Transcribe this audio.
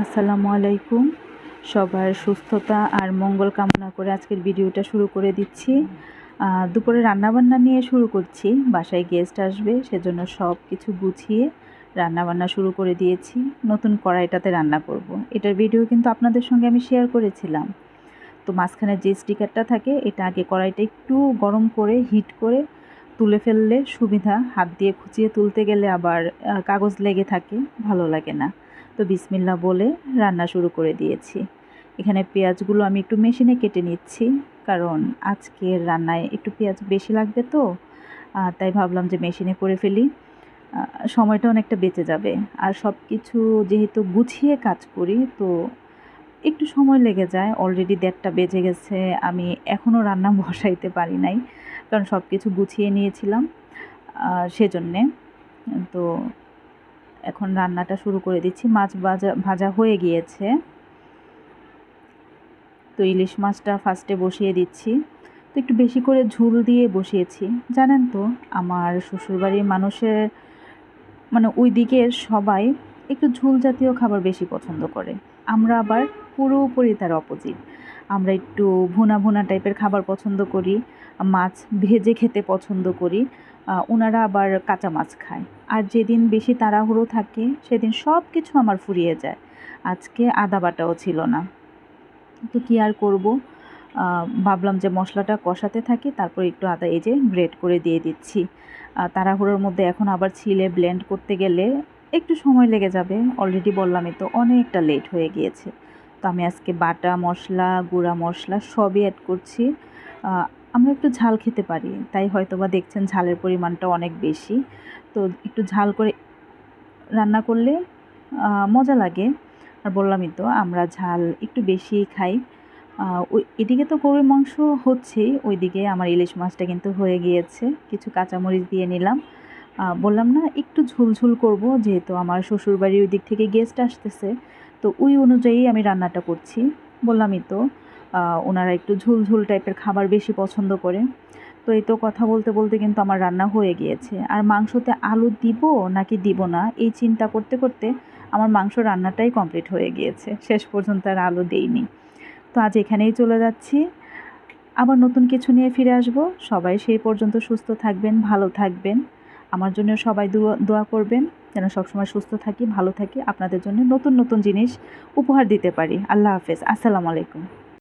আসসালামু আলাইকুম। সবার সুস্থতা আর মঙ্গল কামনা করে আজকের ভিডিওটা শুরু করে দিচ্ছি। দুপুরে রান্নাবান্না নিয়ে শুরু করছি। বাসায় গেস্ট আসবে, সেজন্য সব কিছু গুছিয়ে রান্নাবান্না শুরু করে দিয়েছি। নতুন কড়াইটাতে রান্না করব। এটার ভিডিও কিন্তু আপনাদের সঙ্গে আমি শেয়ার করেছিলাম। তো মাঝখানে যে স্টিকারটা থাকে, এটা আগে কড়াইটা একটু গরম করে হিট করে তুলে ফেললে সুবিধা। হাত দিয়ে খুঁচিয়ে তুলতে গেলে আবার কাগজ লেগে থাকে, ভালো লাগে না। তো বিসমিল্লাহ বলে রান্না শুরু করে দিয়েছি। এখানে পেঁয়াজগুলো আমি একটু মেশিনে কেটে নিচ্ছি, কারণ আজকের রান্নায় একটু পেঁয়াজ বেশি লাগবে তো, তাই ভাবলাম যে মেশিনে করে ফেলি, সময়টা অনেকটা বেঁচে যাবে। আর সব কিছু যেহেতু গুছিয়ে কাজ করি, তো একটু সময় লেগে যায়। অলরেডি 1:30টা বেজে গেছে, আমি এখনও রান্না বসাইতে পারি নাই, কারণ সব কিছু গুছিয়ে নিয়েছিলাম সেজন্যে। তো এখন রান্নাটা শুরু করে দিচ্ছি। মাছ ভাজা হয়ে গিয়েছে, তো ইলিশ মাছটা ফার্স্টে বসিয়ে দিচ্ছি। তো একটু বেশি করে ঝোল দিয়ে বসিয়েছি। জানেন তো, আমার শ্বশুরবাড়ির মানুষের মানে ওই দিকের সবাই একটু ঝোল জাতীয় খাবার বেশি পছন্দ করে। আমরা আবার পুরোপুরি তার অপোজিট। আমরা একটু ভুনা ভুনা টাইপের খাবার পছন্দ করি, মাছ ভেজে খেতে পছন্দ করি। ওনারা আবার কাঁচা মাছ খায়। আর যেদিন বেশি তাড়াহুড়ো থাকে সেদিন সব কিছু আমার ফুরিয়ে যায়। আজকে আদা বাটাও ছিল না, তো কী আর করব, ভাবলাম যে মশলাটা কষাতে থাকি, তারপর একটু আদা এই যে গ্রেট করে দিয়ে দিচ্ছি। তাড়াহুড়োর মধ্যে এখন আবার ছিলে ব্লেন্ড করতে গেলে একটু সময় লেগে যাবে। অলরেডি বললামই তো, অনেকটা লেট হয়ে গিয়েছে। তো আমি আজকে বাটা মশলা, গুঁড়া মশলা সবই অ্যাড করছি। আমরা একটু ঝাল খেতে পারি, তাই হয়তোবা দেখছেন ঝালের পরিমাণটা অনেক বেশি। তো একটু ঝাল করে রান্না করলে মজা লাগে। আর বললামই তো, আমরা ঝাল একটু বেশিই খাই। এদিকে তো গরুর মাংস হচ্ছেই, ওইদিকে আমার ইলিশ মাছটা কিন্তু হয়ে গিয়েছে। কিছু কাঁচামরিচ দিয়ে নিলাম। বললাম না একটু ঝোলঝোল করব, যেহেতু আমার শ্বশুরবাড়ির ওই দিক থেকে গেস্ট আসতেছে, তো ওই অনুযায়ী আমি রান্নাটা করছি। বললামই তো, ওনারা একটু ঝোলঝোল টাইপের খাবার বেশি পছন্দ করে। তো এই তো কথা বলতে বলতে কিন্তু আমার রান্না হয়ে গিয়েছে। আর মাংসতে আলু দিব নাকি দিব না, এই চিন্তা করতে করতে আমার মাংস রান্নাটাই কমপ্লিট হয়ে গিয়েছে। শেষ পর্যন্ত আর আলু দেইনি। তো আজ এখানেই চলে যাচ্ছি, আবার নতুন কিছু নিয়ে ফিরে আসব। সবাই সেই পর্যন্ত সুস্থ থাকবেন, ভালো থাকবেন। আমার জন্য সবাই দোয়া করবেন, যেন সবসময় সুস্থ থাকি, ভালো থাকি, আপনাদের জন্য নতুন নতুন জিনিস উপহার দিতে পারি। আল্লাহ হাফেজ। আসসালামু আলাইকুম।